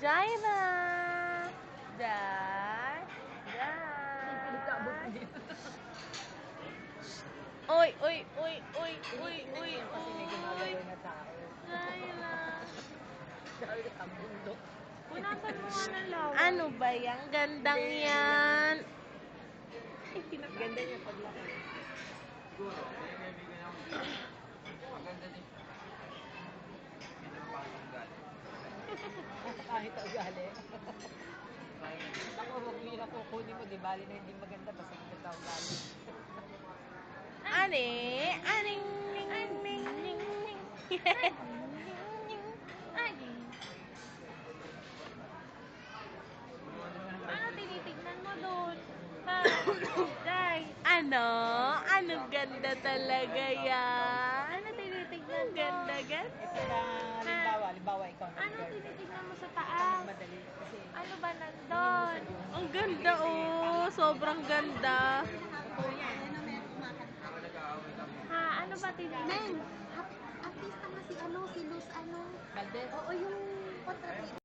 Jaira! Jai! Jai! Uy! Uy! Uy! Uy! Uy! Uy! Uy! Jaira! Punasan mo nga ng lawa. Ano ba yan? Gandang yan! Ganda niya paglaki. Maganda din siya. Hindi naman pangit ugali. Kahit ugali. Ako, wag mo yun ako kunin mo, di bali na hindi maganda, basta maganda ugali. Ani? Aning ning ning ning ning ning. Ano tinitignan mo doon? Ha? Jai, Ano? Ano ganda talaga yan? ano tinitignan mo? Ganda, ganda. Ito na, halimbawa ikaw na. Ano tinitignan mo sa Ito taas? madali kasi. Ano ba nandun? Ang ganda oh. Sobrang ganda. Ha? Ano ba tinitignan? Neng, artista nga si ano, si Luz ano. Valdez. Oo, yung kontrabida.